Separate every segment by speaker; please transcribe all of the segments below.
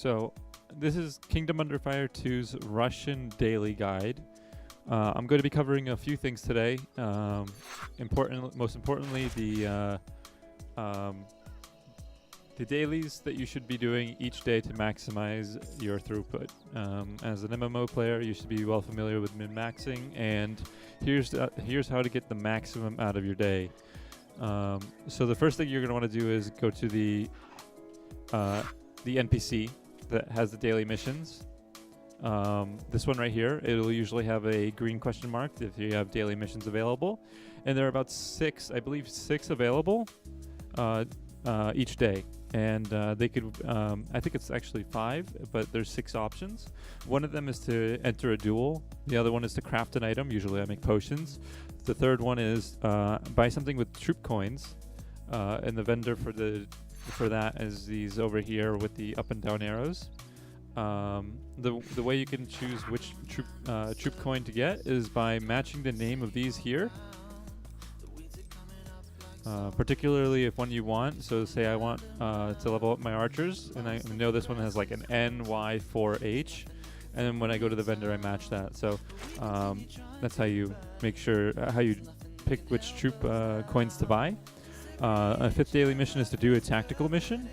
Speaker 1: So this is Kingdom Under Fire 2's Russian daily guide. I'm going to be covering a few things today. Most importantly, the dailies that you should be doing each day to maximize your throughput. As an MMO player, you should be well familiar with min-maxing, and here's how to get the maximum out of your day. So the first thing you're going to want to do is go to the NPC that has the daily missions. This one right here, it'll usually have a green question mark if you have daily missions available, and there are about six available each day. And they could, I think it's actually 5, but there's 6 options. One of them is to enter a duel. The other one is to craft an item. Usually I make potions. The third one is buy something with troop coins. And the vendor for that is these over here with the up and down arrows. The way you can choose which troop coin to get is by matching the name of these here. Particularly if one you want. So say I want to level up my archers, and I know this one has like an NY4H, and then when I go to the vendor I match that. So that's how you make sure how you pick which troop coins to buy. A 5th daily mission is to do a tactical mission.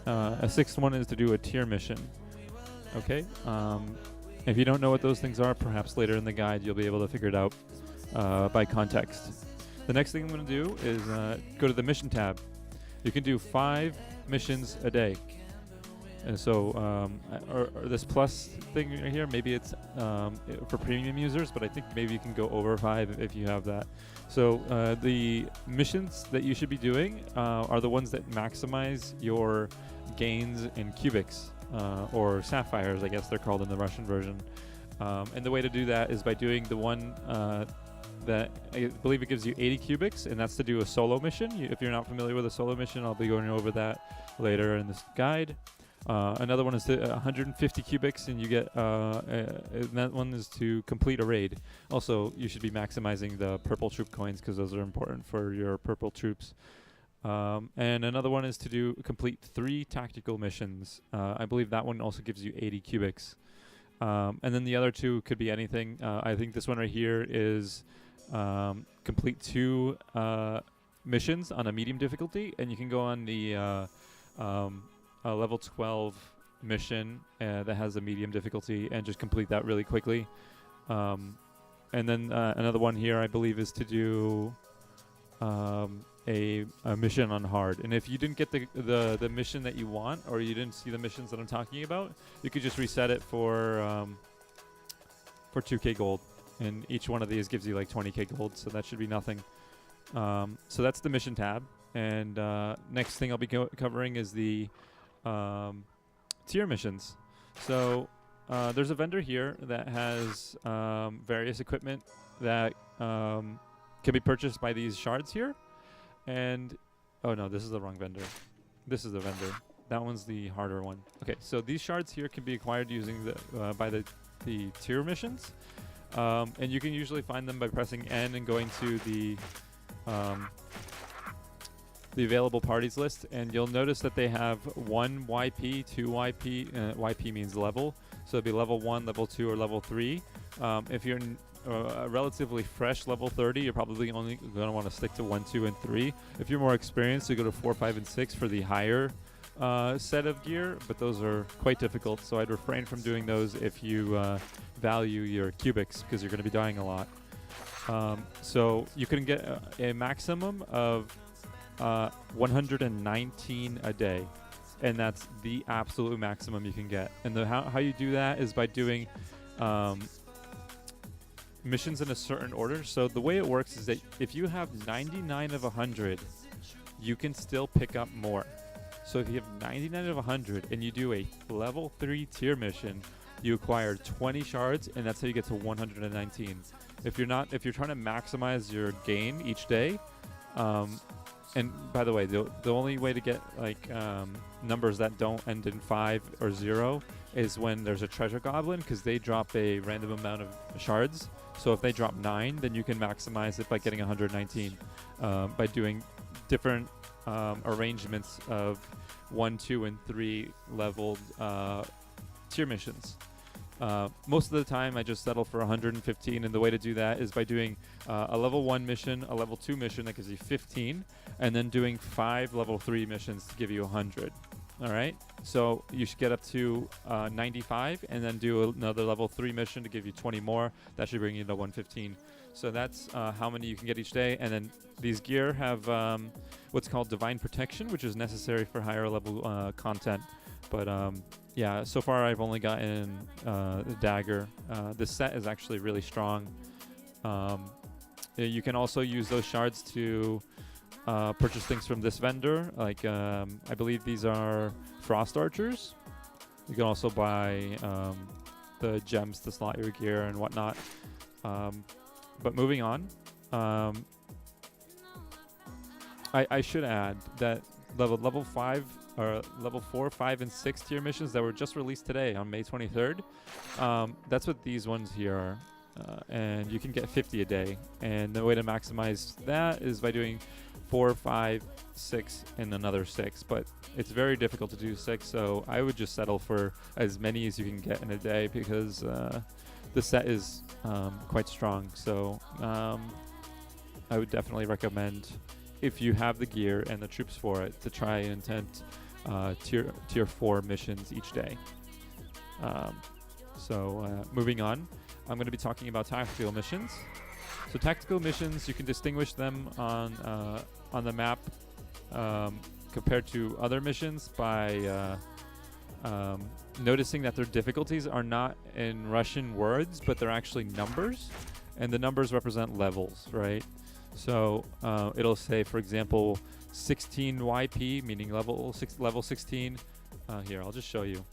Speaker 1: A 6th one is to do a tier mission. Okay. If you don't know what those things are, perhaps later in the guide you'll be able to figure it out by context. The next thing I'm going to do is go to the mission tab. You can do 5 missions a day. And so, or this plus thing right here, maybe it's for premium users, but I think maybe you can go over 5 if you have that. So the missions that you should be doing are the ones that maximize your gains in cubics, or sapphires, I guess they're called in the Russian version. And the way to do that is by doing the one that I believe it gives you 80 cubics, and that's to do a solo mission. If you're not familiar with a solo mission, I'll be going over that later in this guide. Another one is to 150 cubics, and you get and that one is to complete a raid. Also, you should be maximizing the purple troop coins because those are important for your purple troops. And another one is to complete 3 tactical missions. I believe that one also gives you 80 cubics. And then the other 2 could be anything. I think this one right here is complete 2 missions on a medium difficulty, and you can go on the level 12 mission that has a medium difficulty and just complete that really quickly. And then another one here I believe is to do a mission on hard. And if you didn't get the mission that you want, or you didn't see the missions that I'm talking about, you could just reset it for 2k gold. And each one of these gives you like 20k gold, so that should be nothing. So that's the mission tab. And next thing I'll be covering is the tier missions. So there's a vendor here that has various equipment that can be purchased by these shards here. And oh no, this is the wrong vendor. This is the vendor. That one's the harder one. Okay, so these shards here can be acquired using by the tier missions. And you can usually find them by pressing N and going to the available parties list, and you'll notice that they have 1 YP, 2 YP. YP means level, so it'll be level 1, level 2, or level 3. If you're a relatively fresh level 30, you're probably only going to want to stick to 1, 2, and 3. If you're more experienced, you go to 4, 5, and 6 for the higher set of gear, but those are quite difficult, so I'd refrain from doing those if you value your cubics, because you're going to be dying a lot. So you can get a maximum of 119 a day, and that's the absolute maximum you can get. And how you do that is by doing missions in a certain order. So the way it works is that if you have 99 of 100, you can still pick up more. So if you have 99 of 100 and you do a level 3 tier mission, you acquire 20 shards, and that's how you get to 119. If you're trying to maximize your gain each day, and by the way, the only way to get like numbers that don't end in 5 or 0 is when there's a treasure goblin, because they drop a random amount of shards. So if they drop 9, then you can maximize it by getting 119 by doing different arrangements of 1, 2, and 3 leveled tier missions. Most of the time, I just settle for 115, and the way to do that is by doing a level 1 mission, a level 2 mission that gives you 15, and then doing 5 level 3 missions to give you 100. All right, so you should get up to 95, and then do another level 3 mission to give you 20 more. That should bring you to 115. So that's how many you can get each day. And then these gear have what's called Divine Protection, which is necessary for higher level content. But yeah, so far I've only gotten the dagger. This set is actually really strong. You can also use those shards to purchase things from this vendor. Like I believe these are frost archers. You can also buy the gems to slot your gear and whatnot. But moving on, I should add that level 5 or level 4, 5, and 6 tier missions that were just released today on May 23rd. That's what these ones here are. And you can get 50 a day. And the way to maximize that is by doing 4, 5, 6, and another 6. But it's very difficult to do 6, so I would just settle for as many as you can get in a day, because the set is quite strong. So I would definitely recommend, if you have the gear and the troops for it, to try and attempt tier 4 missions each day. So moving on, I'm going to be talking about tactical missions. So tactical missions, you can distinguish them on the map compared to other missions by noticing that their difficulties are not in Russian words, but they're actually numbers, and the numbers represent levels, right? So it'll say, for example, 16 YP, meaning level 16. Here, I'll just show you.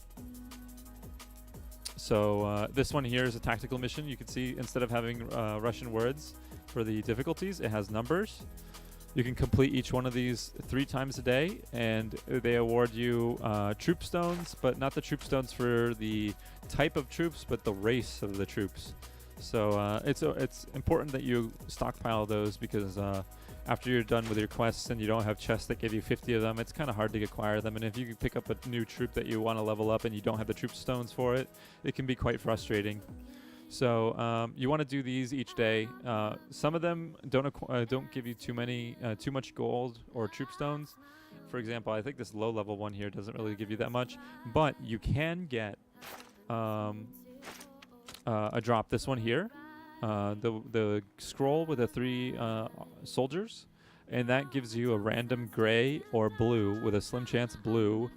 Speaker 1: So this one here is a tactical mission. You can see instead of having Russian words for the difficulties, it has numbers. You can complete each one of these 3 times a day, and they award you troop stones, but not the troop stones for the type of troops, but the race of the troops. So it's important that you stockpile those, because after you're done with your quests and you don't have chests that give you 50 of them, it's kind of hard to acquire them. And if you can pick up a new troop that you want to level up and you don't have the troop stones for it, it can be quite frustrating. So you want to do these each day. Some of them don't give you too much gold or troop stones. For example, I think this low level one here doesn't really give you that much, but you can get a drop. This one here, the scroll with the 3 soldiers, and that gives you a random gray or blue with a slim chance blue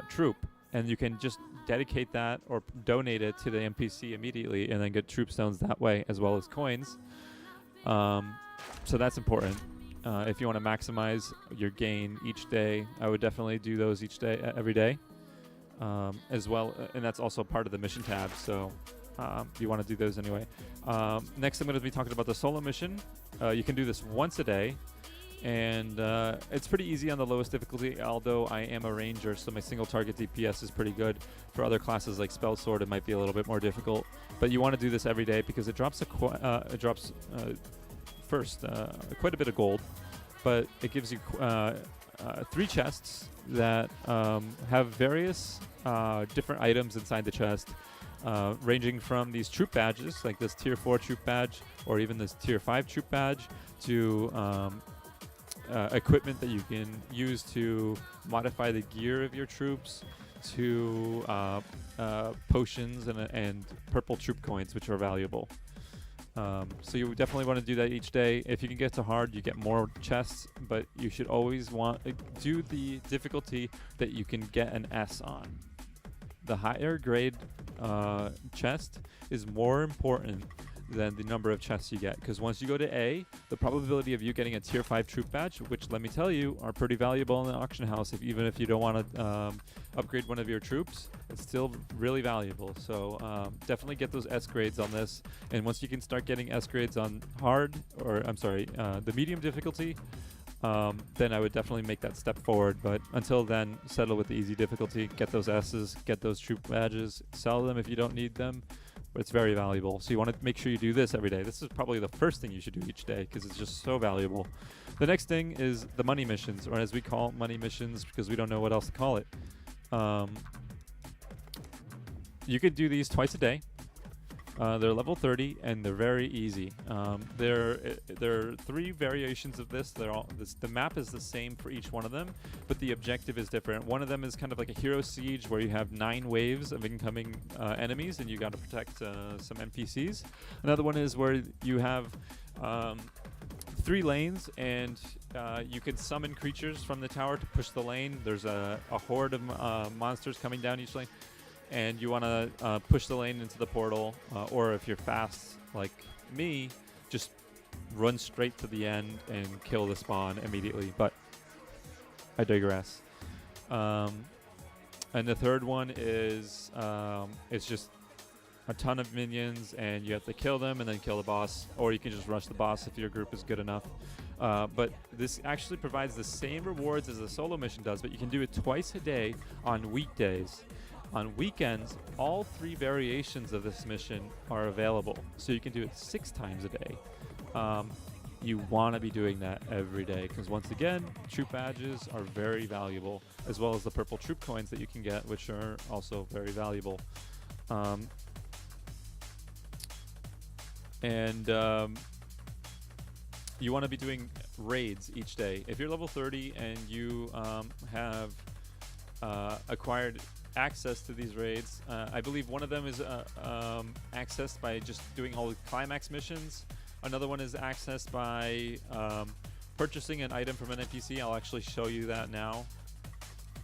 Speaker 1: troop, and you can just dedicate that or donate it to the NPC immediately, and then get troop stones that way, as well as coins. So that's important. If you want to maximize your gain each day, I would definitely do those each day, every day, as well, and that's also part of the mission tab. So you want to do those anyway. Next, I'm going to be talking about the solo mission. You can do this once a day, and it's pretty easy on the lowest difficulty, although I am a ranger, so my single target DPS is pretty good. For other classes like Spell Sword, it might be a little bit more difficult, but you want to do this every day because it drops first quite a bit of gold, but it gives you 3 chests that have various different items inside the chest, ranging from these troop badges, like this tier 4 troop badge, or even this tier 5 troop badge, to equipment that you can use to modify the gear of your troops, to potions and purple troop coins, which are valuable. So you definitely want to do that each day. If you can get to hard, you get more chests, but you should always do the difficulty that you can get an S on. The higher grade chest is more important than the number of chests you get, because once you go to A, the probability of you getting a tier 5 troop badge, which, let me tell you, are pretty valuable in the auction house, even if you don't want to upgrade one of your troops, it's still really valuable. So definitely get those S grades on this, and once you can start getting S grades on hard, or I'm sorry, the medium difficulty, then I would definitely make that step forward. But until then, settle with the easy difficulty, get those S's, get those troop badges, sell them if you don't need them, but it's very valuable. So you want to make sure you do this every day. This is probably the first thing you should do each day, because it's just so valuable. The next thing is the money missions, or as we call money missions because we don't know what else to call it. You could do these twice a day. They're level 30 and they're very easy. There are 3 variations of this. The map is the same for each one of them, but the objective is different. One of them is kind of like a hero siege where you have 9 waves of incoming enemies and you got to protect some NPCs. Another one is where you have 3 lanes and you can summon creatures from the tower to push the lane. There's a horde of monsters coming down each lane. And you want to push the lane into the portal, or if you're fast like me, just run straight to the end and kill the spawn immediately. But I digress. And the third one is it's just a ton of minions, and you have to kill them and then kill the boss, or you can just rush the boss if your group is good enough. But this actually provides the same rewards as a solo mission does, but you can do it twice a day on weekdays. On weekends, all 3 variations of this mission are available, so you can do it 6 times a day. You want to be doing that every day, because once again, troop badges are very valuable, as well as the purple troop coins that you can get, which are also very valuable. You want to be doing raids each day. If you're level 30 and you have acquired access to these raids, I believe one of them is accessed by just doing all the climax missions. Another one is accessed by purchasing an item from an NPC. I'll actually show you that now.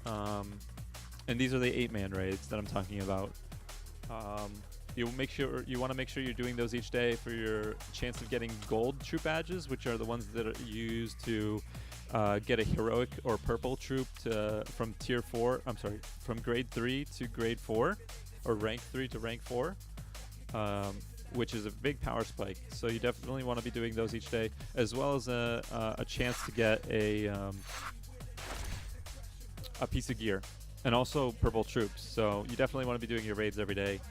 Speaker 1: And these are the 8-man raids that I'm talking about. You want to make sure you're doing those each day for your chance of getting gold troop badges, which are the ones that are used to get a heroic or purple troop from tier 4. I'm sorry, from grade 3 to grade 4, or rank 3 to rank 4, which is a big power spike. So you definitely want to be doing those each day, as well as a chance to get a piece of gear, and also purple troops. So you definitely want to be doing your raids every day.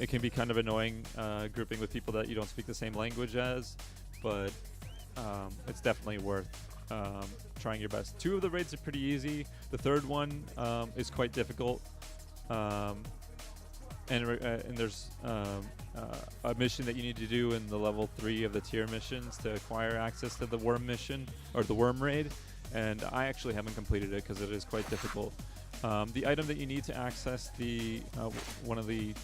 Speaker 1: It can be kind of annoying grouping with people that you don't speak the same language as, but it's definitely worth trying your best. 2 of the raids are pretty easy. The third one is quite difficult, and there's a mission that you need to do in the level 3 of the tier missions to acquire access to the worm mission, or the worm raid, and I actually haven't completed it because it is quite difficult. The item that you need to access the one of the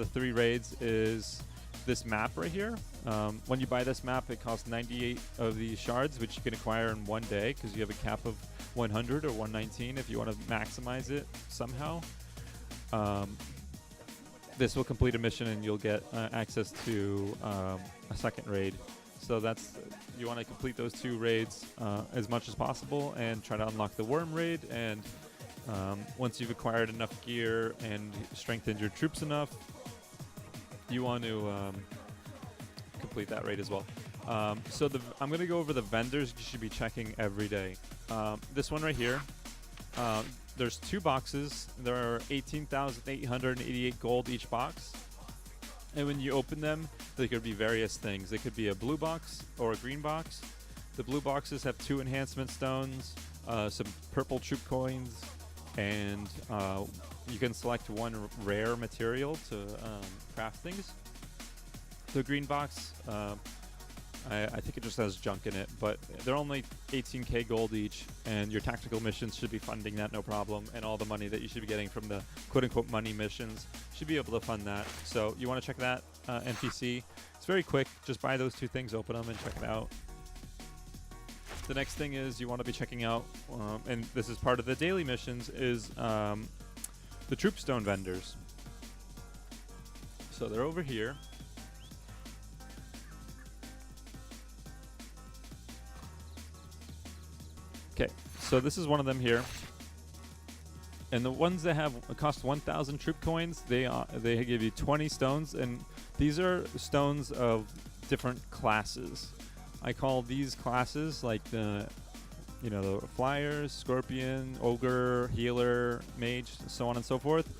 Speaker 1: 3 raids is this map right here. When you buy this map, it costs 98 of these shards, which you can acquire in one day because you have a cap of 100 or 119 if you want to maximize it somehow. This will complete a mission and you'll get access to a second raid. So you want to complete those 2 raids as much as possible and try to unlock the worm raid. And once you've acquired enough gear and strengthened your troops enough, you want to complete that raid as well. So I'm going to go over the vendors you should be checking every day. This one right here, there's 2 boxes. There are 18,888 gold each box. And when you open them, there could be various things. It could be a blue box or a green box. The blue boxes have 2 enhancement stones, some purple troop coins, and you can select 1 rare material to craft things. The green box, I think it just has junk in it, but they're only 18k gold each, and your tactical missions should be funding that no problem, and all the money that you should be getting from the quote-unquote money missions should be able to fund that. So you want to check that NPC. It's very quick. Just buy those 2 things, open them, and check it out. The next thing is you want to be checking out, and this is part of the daily missions, is the troop stone vendors. So they're over here. Okay, so this is one of them here, and the ones that cost 1,000 troop coins, they give you 20 stones, and these are stones of different classes. I call these classes like the flyers, scorpion, ogre, healer, mage, so on and so forth,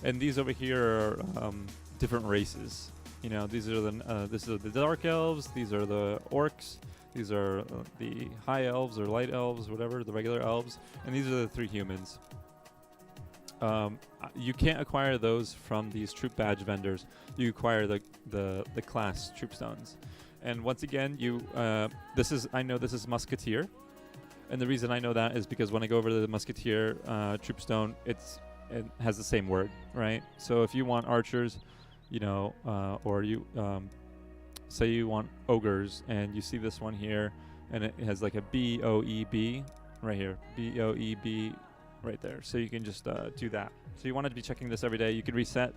Speaker 1: and these over here are different races. These are these are the dark elves, these are the orcs, These are the high elves or light elves, whatever, the regular elves, and these are the 3 humans. You can't acquire those from these troop badge vendors. You acquire the class troop stones. And once again, I know this is Musketeer. And the reason I know that is because when I go over to the Musketeer troop stone, it has the same word, right? So if you want archers, or you say you want ogres, and you see this one here, and it has like a BOEB right here, BOEB right there. So you can just do that. So you want to be checking this every day. You can reset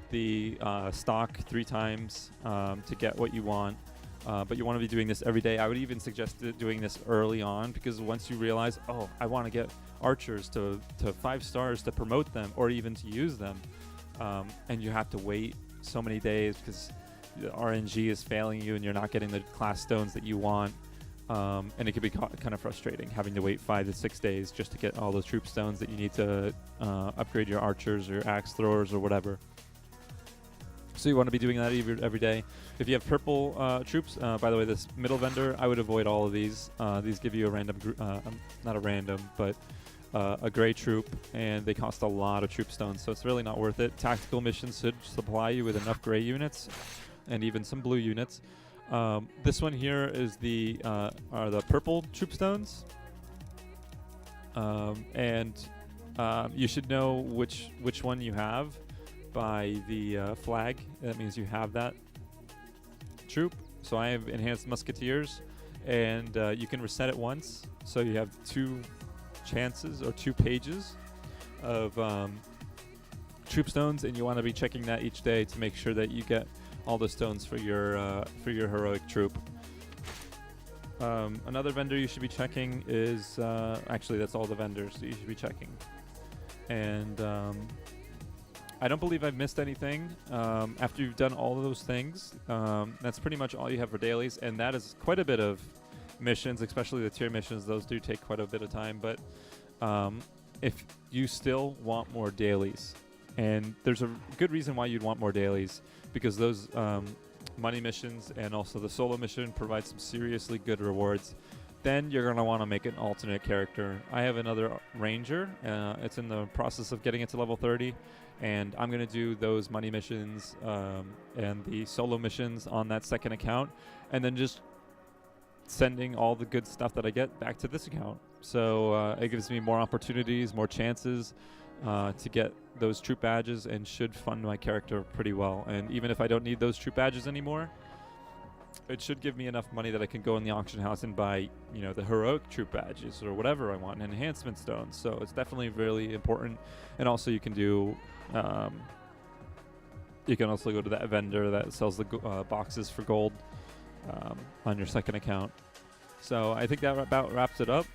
Speaker 1: the stock 3 times to get what you want. But you want to be doing this every day. I would even suggest doing this early on, because once you realize, oh, I want to get archers to 5 stars to promote them or even to use them, and you have to wait so many days because the RNG is failing you and you're not getting the class stones that you want, and it can be kind of frustrating having to wait 5 to 6 days just to get all the troop stones that you need to upgrade your archers or your axe throwers or whatever. So you want to be doing that every day. If you have purple troops, by the way, this middle vendor, I would avoid all of these. These give you a random, not a random, but a gray troop, and they cost a lot of troop stones, so it's really not worth it. Tactical missions should supply you with enough gray units, and even some blue units. This one here is are the purple troop stones, and you should know which one you have by the flag. That means you have that troop. So I have enhanced musketeers, and you can reset it once, so you have 2 chances or 2 pages of troop stones, and you want to be checking that each day to make sure that you get all the stones for your heroic troop. Another vendor you should be checking is actually, that's all the vendors that you should be checking, and I don't believe I've missed anything. After you've done all of those things, that's pretty much all you have for dailies, and that is quite a bit of missions, especially the tier missions. Those do take quite a bit of time, but if you still want more dailies, and there's a good reason why you'd want more dailies, because those money missions and also the solo mission provide some seriously good rewards, then you're going to want to make an alternate character. I have another ranger. It's in the process of getting it to level 30, and I'm going to do those money missions and the solo missions on that second account, and then just sending all the good stuff that I get back to this account. So it gives me more opportunities, more chances to get those troop badges, and should fund my character pretty well. And even if I don't need those troop badges anymore, it should give me enough money that I can go in the auction house and buy, the heroic troop badges or whatever I want, and enhancement stones. So it's definitely really important. And also you can do, you can also go to that vendor that sells the boxes for gold on your second account. So I think that about wraps it up.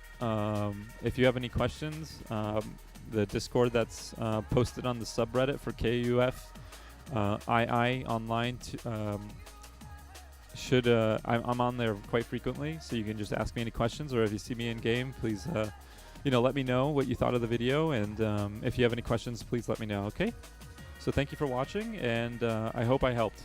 Speaker 1: If you have any questions, the Discord that's posted on the subreddit for KUF II online I'm on there quite frequently, so you can just ask me any questions, or if you see me in game, please let me know what you thought of the video, and if you have any questions, please let me know. Okay, so thank you for watching, and I hope I helped.